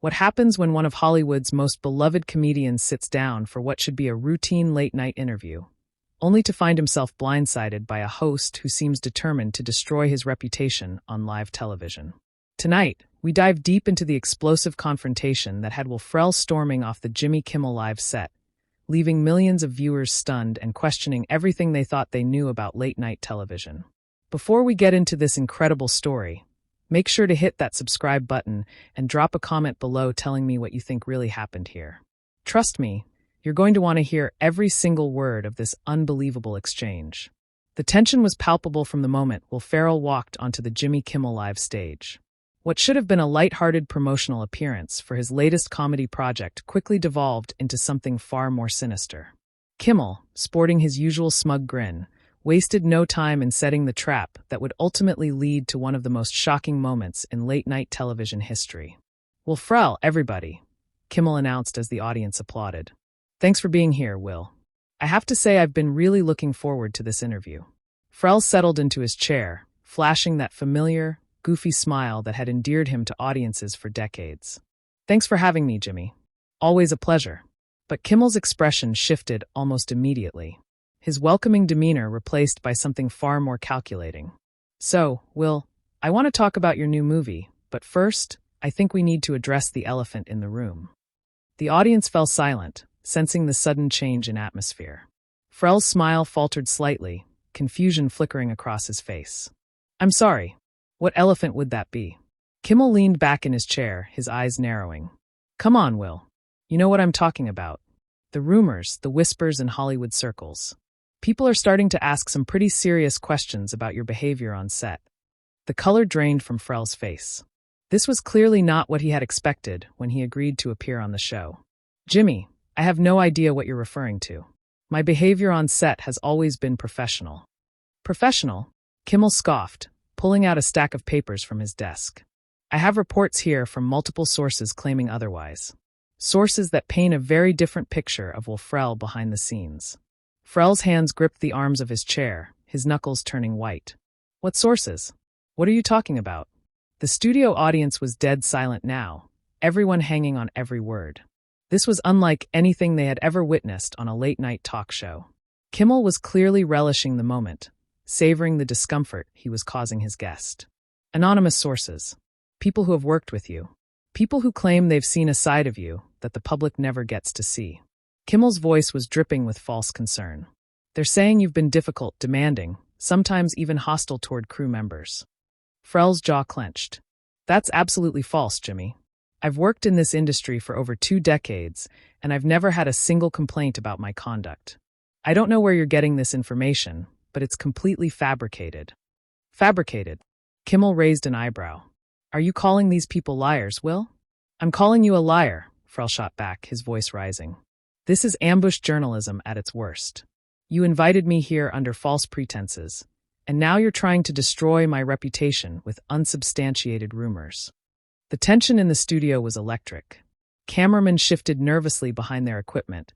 What happens when one of Hollywood's most beloved comedians sits down for what should be a routine late-night interview, only to find himself blindsided by a host who seems determined to destroy his reputation on live television. Tonight, we dive deep into the explosive confrontation that had Will Frell storming off the Jimmy Kimmel live set, leaving millions of viewers stunned and questioning everything they thought they knew about late-night television. Before we get into this incredible story, make sure to hit that subscribe button and drop a comment below telling me what you think really happened here. Trust me, you're going to want to hear every single word of this unbelievable exchange. The tension was palpable from the moment Will Frell walked onto the Jimmy Kimmel live stage. What should have been a light-hearted promotional appearance for his latest comedy project quickly devolved into something far more sinister. Kimmel, sporting his usual smug grin, wasted no time in setting the trap that would ultimately lead to one of the most shocking moments in late-night television history. "Will Frell, everybody," Kimmel announced as the audience applauded. "Thanks for being here, Will. I have to say I've been really looking forward to this interview." Frell settled into his chair, flashing that familiar, goofy smile that had endeared him to audiences for decades. "Thanks for having me, Jimmy. Always a pleasure." But Kimmel's expression shifted almost immediately, his welcoming demeanor replaced by something far more calculating. "So, Will, I want to talk about your new movie, but first, I think we need to address the elephant in the room." The audience fell silent, sensing the sudden change in atmosphere. Frell's smile faltered slightly, confusion flickering across his face. "I'm sorry. What elephant would that be?" Kimmel leaned back in his chair, his eyes narrowing. "Come on, Will. You know what I'm talking about. The rumors, the whispers in Hollywood circles. People are starting to ask some pretty serious questions about your behavior on set." The color drained from Frell's face. This was clearly not what he had expected when he agreed to appear on the show. "Jimmy, I have no idea what you're referring to. My behavior on set has always been professional." "Professional?" Kimmel scoffed, pulling out a stack of papers from his desk. "I have reports here from multiple sources claiming otherwise. Sources that paint a very different picture of Will Frell behind the scenes." Frell's hands gripped the arms of his chair, his knuckles turning white. "What sources? What are you talking about?" The studio audience was dead silent now, everyone hanging on every word. This was unlike anything they had ever witnessed on a late-night talk show. Kimmel was clearly relishing the moment, savoring the discomfort he was causing his guest. "Anonymous sources. People who have worked with you. People who claim they've seen a side of you that the public never gets to see." Kimmel's voice was dripping with false concern. "They're saying you've been difficult, demanding, sometimes even hostile toward crew members." Frell's jaw clenched. "That's absolutely false, Jimmy. I've worked in this industry for over 2 decades, and I've never had a single complaint about my conduct. I don't know where you're getting this information, but it's completely fabricated." "Fabricated?" Kimmel raised an eyebrow. "Are you calling these people liars, Will?" "I'm calling you a liar," Frell shot back, his voice rising. "This is ambush journalism at its worst. You invited me here under false pretenses, and now you're trying to destroy my reputation with unsubstantiated rumors." The tension in the studio was electric. Cameramen shifted nervously behind their equipment,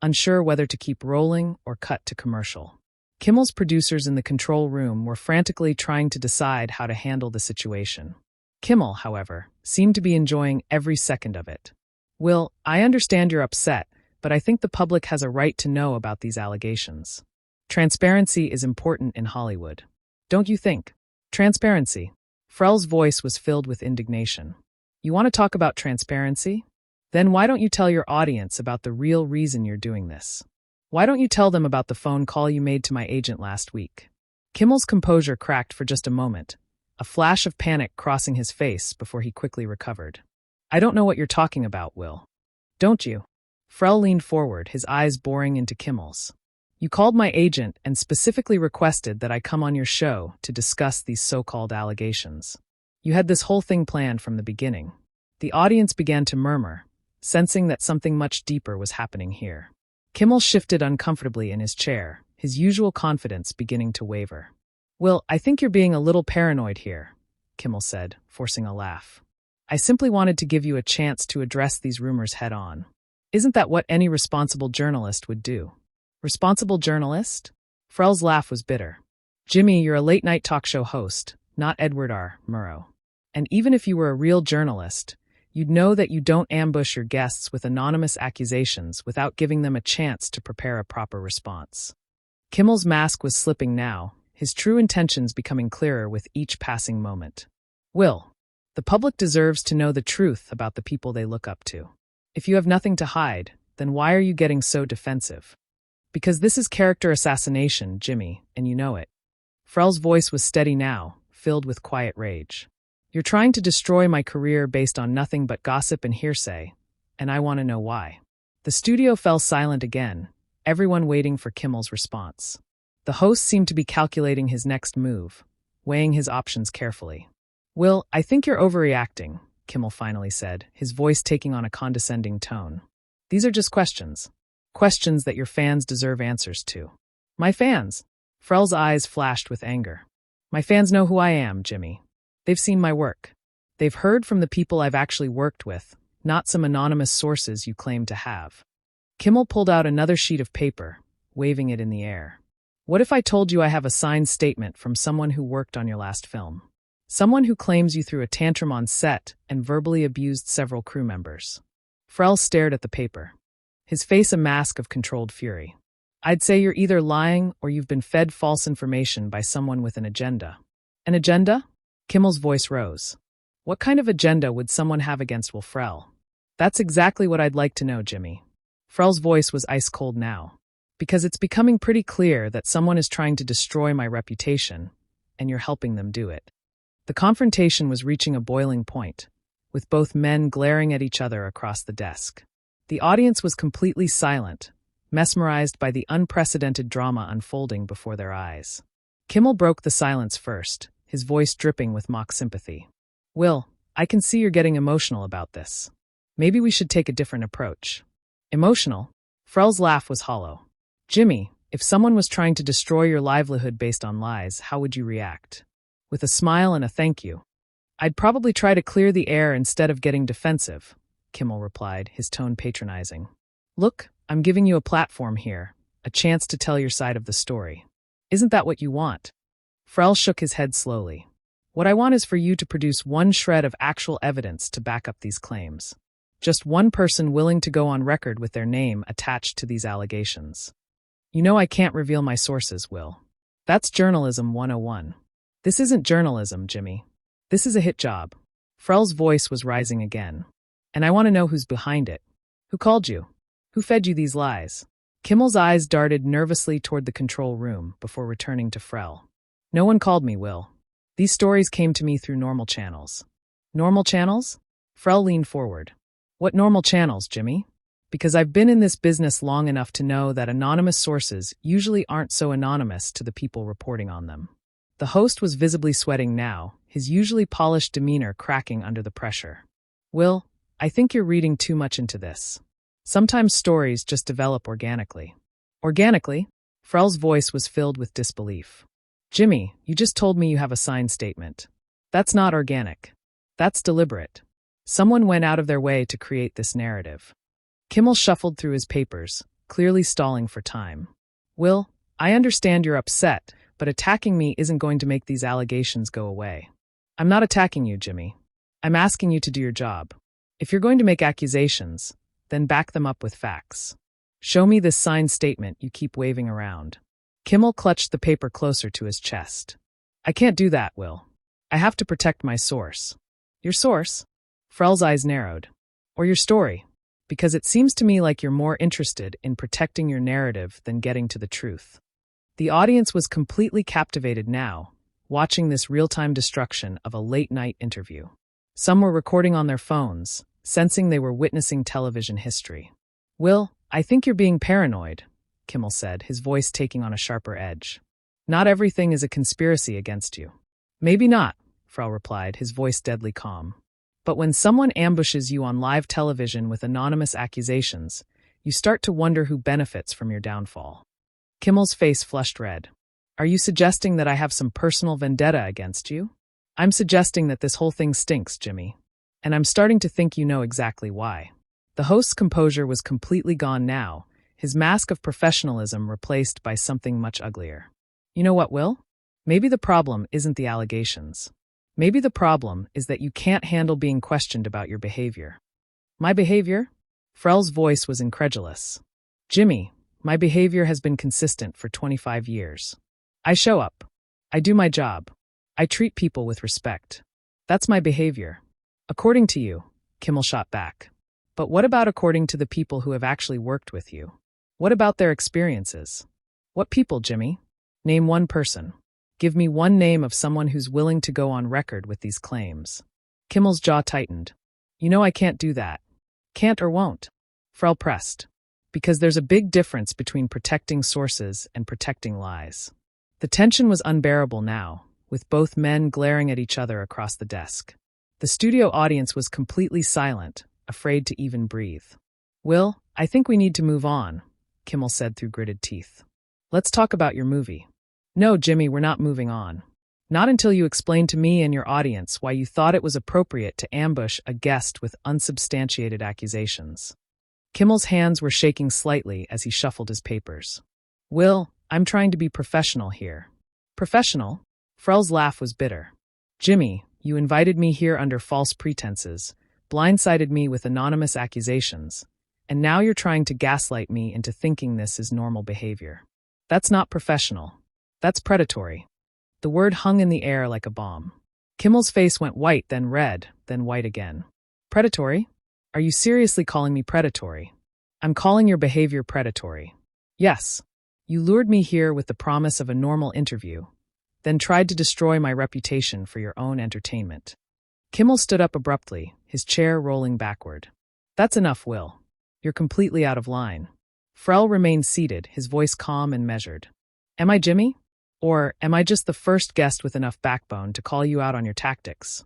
unsure whether to keep rolling or cut to commercial. Kimmel's producers in the control room were frantically trying to decide how to handle the situation. Kimmel, however, seemed to be enjoying every second of it. "Will, I understand you're upset, but I think the public has a right to know about these allegations. Transparency is important in Hollywood. Don't you think?" "Transparency?" Frell's voice was filled with indignation. "You want to talk about transparency? Then why don't you tell your audience about the real reason you're doing this? Why don't you tell them about the phone call you made to my agent last week?" Kimmel's composure cracked for just a moment, a flash of panic crossing his face before he quickly recovered. "I don't know what you're talking about, Will." "Don't you?" Frell leaned forward, his eyes boring into Kimmel's. "You called my agent and specifically requested that I come on your show to discuss these so-called allegations. You had this whole thing planned from the beginning." The audience began to murmur, sensing that something much deeper was happening here. Kimmel shifted uncomfortably in his chair, his usual confidence beginning to waver. "Will, I think you're being a little paranoid here," Kimmel said, forcing a laugh. "I simply wanted to give you a chance to address these rumors head-on. Isn't that what any responsible journalist would do?" "Responsible journalist?" Frell's laugh was bitter. "Jimmy, you're a late-night talk show host, not Edward R. Murrow. And even if you were a real journalist, you'd know that you don't ambush your guests with anonymous accusations without giving them a chance to prepare a proper response. Kimmel's mask was slipping now, his true intentions becoming clearer with each passing moment. Will, the public deserves to know the truth about the people they look up to. If you have nothing to hide, then why are you getting so defensive? Because this is character assassination, Jimmy, and you know it. Frell's voice was steady now, filled with quiet rage. You're trying to destroy my career based on nothing but gossip and hearsay, and I want to know why. The studio fell silent again, everyone waiting for Kimmel's response. The host seemed to be calculating his next move, weighing his options carefully. Will, I think you're overreacting, Kimmel finally said, his voice taking on a condescending tone. These are just questions. Questions that your fans deserve answers to. My fans? Frell's eyes flashed with anger. My fans know who I am, Jimmy. They've seen my work. They've heard from the people I've actually worked with, not some anonymous sources you claim to have. Kimmel pulled out another sheet of paper, waving it in the air. What if I told you I have a signed statement from someone who worked on your last film? Someone who claims you threw a tantrum on set and verbally abused several crew members. Frell stared at the paper, his face a mask of controlled fury. I'd say you're either lying or you've been fed false information by someone with an agenda. An agenda? Kimmel's voice rose. What kind of agenda would someone have against Will Frell? That's exactly what I'd like to know, Jimmy. Frell's voice was ice cold now. Because it's becoming pretty clear that someone is trying to destroy my reputation, and you're helping them do it. The confrontation was reaching a boiling point, with both men glaring at each other across the desk. The audience was completely silent, mesmerized by the unprecedented drama unfolding before their eyes. Kimmel broke the silence first, his voice dripping with mock sympathy. Will, I can see you're getting emotional about this. Maybe we should take a different approach. Emotional? Frell's laugh was hollow. Jimmy, if someone was trying to destroy your livelihood based on lies, how would you react? With a smile and a thank you. I'd probably try to clear the air instead of getting defensive, Kimmel replied, his tone patronizing. Look, I'm giving you a platform here, a chance to tell your side of the story. Isn't that what you want? Frell shook his head slowly. What I want is for you to produce one shred of actual evidence to back up these claims. Just one person willing to go on record with their name attached to these allegations. You know I can't reveal my sources, Will. That's journalism 101. This isn't journalism, Jimmy. This is a hit job. Frell's voice was rising again. And I want to know who's behind it. Who called you? Who fed you these lies? Kimmel's eyes darted nervously toward the control room before returning to Frell. No one called me, Will. These stories came to me through normal channels. Normal channels? Frell leaned forward. What normal channels, Jimmy? Because I've been in this business long enough to know that anonymous sources usually aren't so anonymous to the people reporting on them. The host was visibly sweating now, his usually polished demeanor cracking under the pressure. Will, I think you're reading too much into this. Sometimes stories just develop organically. Organically? Frell's voice was filled with disbelief. Jimmy, you just told me you have a signed statement. That's not organic. That's deliberate. Someone went out of their way to create this narrative. Kimmel shuffled through his papers, clearly stalling for time. Will, I understand you're upset, but attacking me isn't going to make these allegations go away. I'm not attacking you, Jimmy. I'm asking you to do your job. If you're going to make accusations, then back them up with facts. Show me this signed statement you keep waving around. Kimmel clutched the paper closer to his chest. I can't do that, Will. I have to protect my source. Your source? Frell's eyes narrowed. Or your story? Because it seems to me like you're more interested in protecting your narrative than getting to the truth. The audience was completely captivated now, watching this real-time destruction of a late-night interview. Some were recording on their phones, sensing they were witnessing television history. Will, I think you're being paranoid, Kimmel said, his voice taking on a sharper edge. Not everything is a conspiracy against you. Maybe not, Frell replied, his voice deadly calm. But when someone ambushes you on live television with anonymous accusations, you start to wonder who benefits from your downfall. Kimmel's face flushed red. Are you suggesting that I have some personal vendetta against you? I'm suggesting that this whole thing stinks, Jimmy. And I'm starting to think you know exactly why. The host's composure was completely gone now, his mask of professionalism replaced by something much uglier. You know what, Will? Maybe the problem isn't the allegations. Maybe the problem is that you can't handle being questioned about your behavior. My behavior? Frell's voice was incredulous. Jimmy, my behavior has been consistent for 25 years. I show up. I do my job. I treat people with respect. That's my behavior. According to you, Kimmel shot back. But what about according to the people who have actually worked with you? What about their experiences? What people, Jimmy? Name one person. Give me one name of someone who's willing to go on record with these claims. Kimmel's jaw tightened. You know I can't do that. Can't or won't. Frell pressed. Because there's a big difference between protecting sources and protecting lies. The tension was unbearable now, with both men glaring at each other across the desk. The studio audience was completely silent, afraid to even breathe. Will, I think we need to move on, Kimmel said through gritted teeth. Let's talk about your movie. No, Jimmy, we're not moving on. Not until you explain to me and your audience why you thought it was appropriate to ambush a guest with unsubstantiated accusations. Kimmel's hands were shaking slightly as he shuffled his papers. Will, I'm trying to be professional here. Professional? Frell's laugh was bitter. Jimmy, you invited me here under false pretenses, blindsided me with anonymous accusations, and now you're trying to gaslight me into thinking this is normal behavior. That's not professional. That's predatory. The word hung in the air like a bomb. Kimmel's face went white, then red, then white again. Predatory? Are you seriously calling me predatory? I'm calling your behavior predatory. Yes. You lured me here with the promise of a normal interview, then tried to destroy my reputation for your own entertainment. Kimmel stood up abruptly, his chair rolling backward. That's enough, Will. You're completely out of line. Frell remained seated, his voice calm and measured. Am I Jimmy? Or am I just the first guest with enough backbone to call you out on your tactics?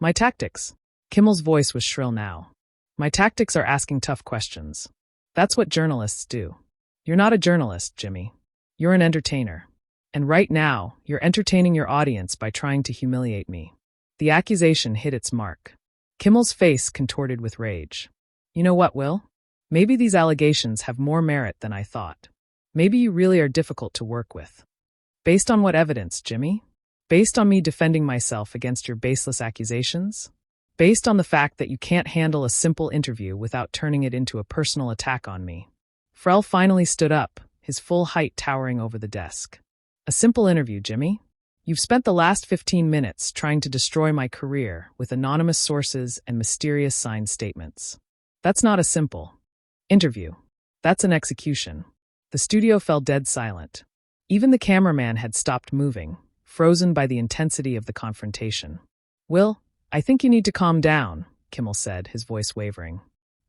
My tactics? Kimmel's voice was shrill now. My tactics are asking tough questions. That's what journalists do. You're not a journalist, Jimmy. You're an entertainer. And right now, you're entertaining your audience by trying to humiliate me. The accusation hit its mark. Kimmel's face contorted with rage. You know what, Will? Maybe these allegations have more merit than I thought. Maybe you really are difficult to work with. Based on what evidence, Jimmy? Based on me defending myself against your baseless accusations? Based on the fact that you can't handle a simple interview without turning it into a personal attack on me? Frell finally stood up, his full height towering over the desk. A simple interview, Jimmy? You've spent the last 15 minutes trying to destroy my career with anonymous sources and mysterious signed statements. That's not a simple interview. That's an execution. The studio fell dead silent. Even the cameraman had stopped moving, frozen by the intensity of the confrontation. Will, I think you need to calm down, Kimmel said, his voice wavering.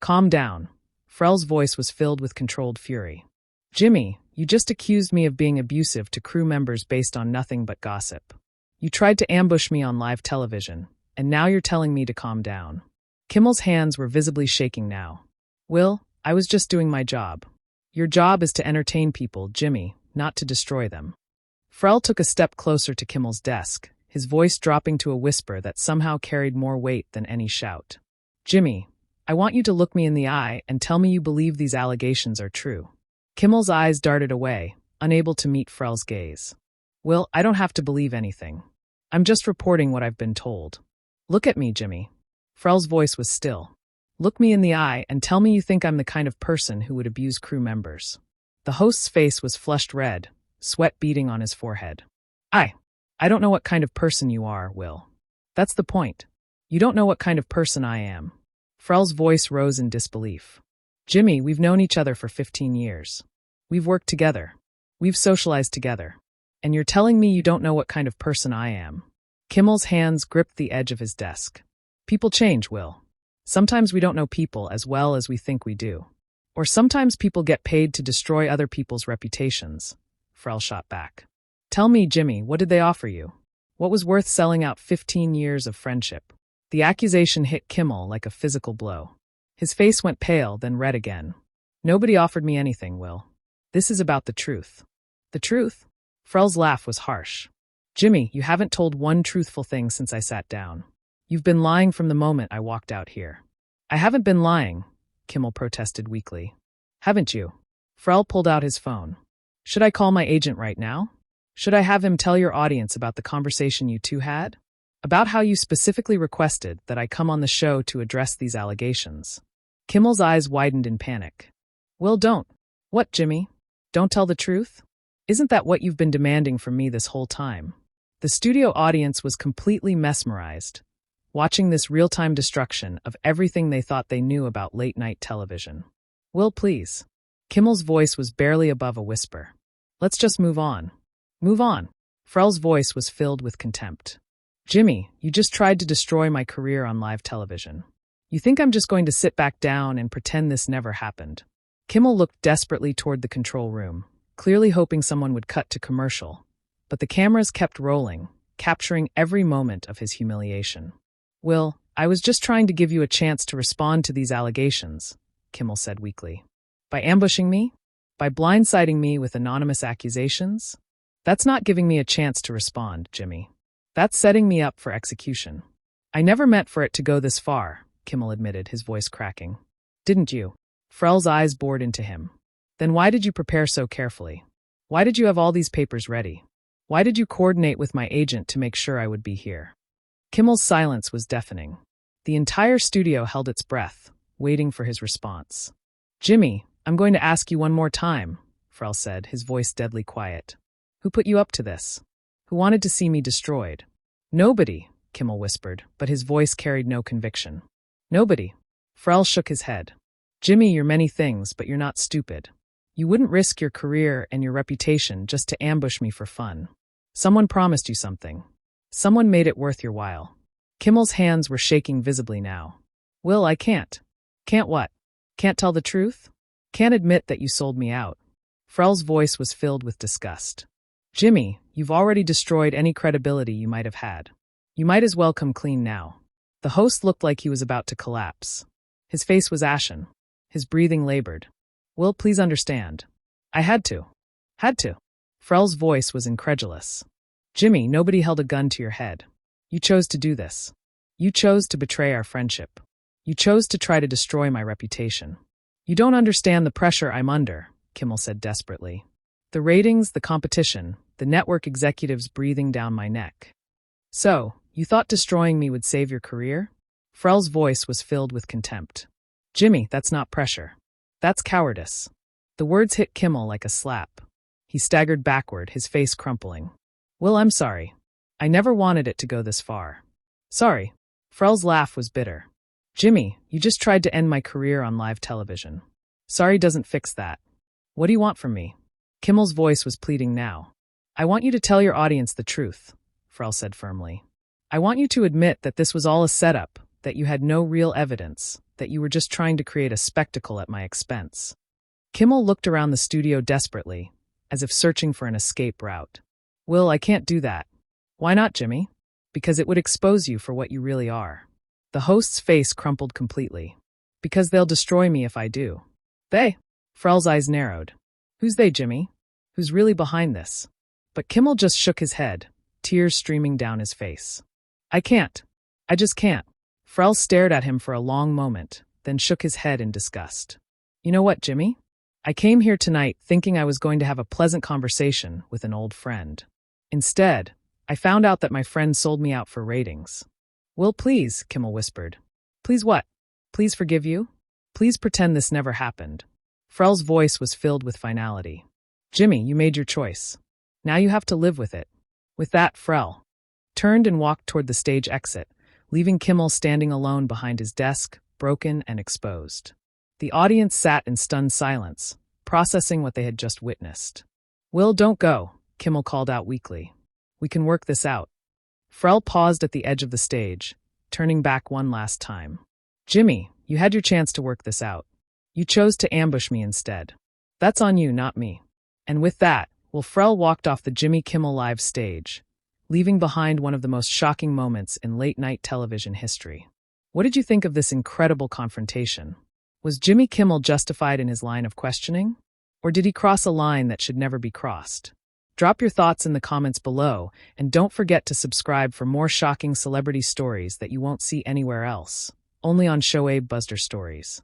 Calm down. Frell's voice was filled with controlled fury. Jimmy, you just accused me of being abusive to crew members based on nothing but gossip. You tried to ambush me on live television, and now you're telling me to calm down. Kimmel's hands were visibly shaking now. Will, I was just doing my job. Your job is to entertain people, Jimmy, not to destroy them. Frell took a step closer to Kimmel's desk, his voice dropping to a whisper that somehow carried more weight than any shout. Jimmy, I want you to look me in the eye and tell me you believe these allegations are true. Kimmel's eyes darted away, unable to meet Frell's gaze. Will, I don't have to believe anything. I'm just reporting what I've been told. Look at me, Jimmy. Frell's voice was still. Look me in the eye and tell me you think I'm the kind of person who would abuse crew members. The host's face was flushed red, sweat beading on his forehead. I don't know what kind of person you are, Will. That's the point. You don't know what kind of person I am. Frell's voice rose in disbelief. Jimmy, we've known each other for 15 years. We've worked together. We've socialized together. And you're telling me you don't know what kind of person I am. Kimmel's hands gripped the edge of his desk. People change, Will. Sometimes we don't know people as well as we think we do. Or sometimes people get paid to destroy other people's reputations. Frell shot back. Tell me, Jimmy, what did they offer you? What was worth selling out 15 years of friendship? The accusation hit Kimmel like a physical blow. His face went pale, then red again. Nobody offered me anything, Will. This is about the truth. The truth? Frell's laugh was harsh. Jimmy, you haven't told one truthful thing since I sat down. You've been lying from the moment I walked out here. I haven't been lying, Kimmel protested weakly. Haven't you? Frell pulled out his phone. Should I call my agent right now? Should I have him tell your audience about the conversation you two had? About how you specifically requested that I come on the show to address these allegations. Kimmel's eyes widened in panic. Will, don't. What, Jimmy? Don't tell the truth? Isn't that what you've been demanding from me this whole time? The studio audience was completely mesmerized, watching this real-time destruction of everything they thought they knew about late-night television. Will, please. Kimmel's voice was barely above a whisper. Let's just move on. Move on. Frell's voice was filled with contempt. Jimmy, you just tried to destroy my career on live television. You think I'm just going to sit back down and pretend this never happened? Kimmel looked desperately toward the control room, clearly hoping someone would cut to commercial. But the cameras kept rolling, capturing every moment of his humiliation. Will, I was just trying to give you a chance to respond to these allegations, Kimmel said weakly. By ambushing me? By blindsiding me with anonymous accusations? That's not giving me a chance to respond, Jimmy. That's setting me up for execution. I never meant for it to go this far, Kimmel admitted, his voice cracking. Didn't you? Frell's eyes bored into him. Then why did you prepare so carefully? Why did you have all these papers ready? Why did you coordinate with my agent to make sure I would be here? Kimmel's silence was deafening. The entire studio held its breath, waiting for his response. Jimmy, I'm going to ask you one more time, Ferrell said, his voice deadly quiet. Who put you up to this? Who wanted to see me destroyed? Nobody, Kimmel whispered, but his voice carried no conviction. Nobody. Ferrell shook his head. Jimmy, you're many things, but you're not stupid. You wouldn't risk your career and your reputation just to ambush me for fun. Someone promised you something. Someone made it worth your while. Kimmel's hands were shaking visibly now. Will, I can't. Can't what? Can't tell the truth? Can't admit that you sold me out. Frell's voice was filled with disgust. Jimmy, you've already destroyed any credibility you might have had. You might as well come clean now. The host looked like he was about to collapse. His face was ashen. His breathing labored. Will, please understand. I had to. Had to. Frell's voice was incredulous. Jimmy, nobody held a gun to your head. You chose to do this. You chose to betray our friendship. You chose to try to destroy my reputation. You don't understand the pressure I'm under, Kimmel said desperately. The ratings, the competition, the network executives breathing down my neck. So, you thought destroying me would save your career? Frell's voice was filled with contempt. Jimmy, that's not pressure. That's cowardice. The words hit Kimmel like a slap. He staggered backward, his face crumpling. Will, I'm sorry. I never wanted it to go this far. Sorry. Frell's laugh was bitter. Jimmy, you just tried to end my career on live television. Sorry doesn't fix that. What do you want from me? Kimmel's voice was pleading now. I want you to tell your audience the truth, Ferrell said firmly. I want you to admit that this was all a setup, that you had no real evidence, that you were just trying to create a spectacle at my expense. Kimmel looked around the studio desperately, as if searching for an escape route. Will, I can't do that. Why not, Jimmy? Because it would expose you for what you really are. The host's face crumpled completely. Because they'll destroy me if I do. They? Frell's eyes narrowed. Who's they, Jimmy? Who's really behind this? But Kimmel just shook his head, tears streaming down his face. I can't. I just can't. Frell stared at him for a long moment, then shook his head in disgust. You know what, Jimmy? I came here tonight thinking I was going to have a pleasant conversation with an old friend. Instead, I found out that my friend sold me out for ratings. Will, please, Kimmel whispered. Please what? Please forgive you? Please pretend this never happened. Frell's voice was filled with finality. Jimmy, you made your choice. Now you have to live with it. With that, Frell turned and walked toward the stage exit, leaving Kimmel standing alone behind his desk, broken and exposed. The audience sat in stunned silence, processing what they had just witnessed. Will, don't go, Kimmel called out weakly. We can work this out. Frell paused at the edge of the stage, turning back one last time. Jimmy, you had your chance to work this out. You chose to ambush me instead. That's on you, not me. And with that, Will Frell walked off the Jimmy Kimmel Live stage, leaving behind one of the most shocking moments in late-night television history. What did you think of this incredible confrontation? Was Jimmy Kimmel justified in his line of questioning? Or did he cross a line that should never be crossed? Drop your thoughts in the comments below, and don't forget to subscribe for more shocking celebrity stories that you won't see anywhere else, only on Showdown Stories.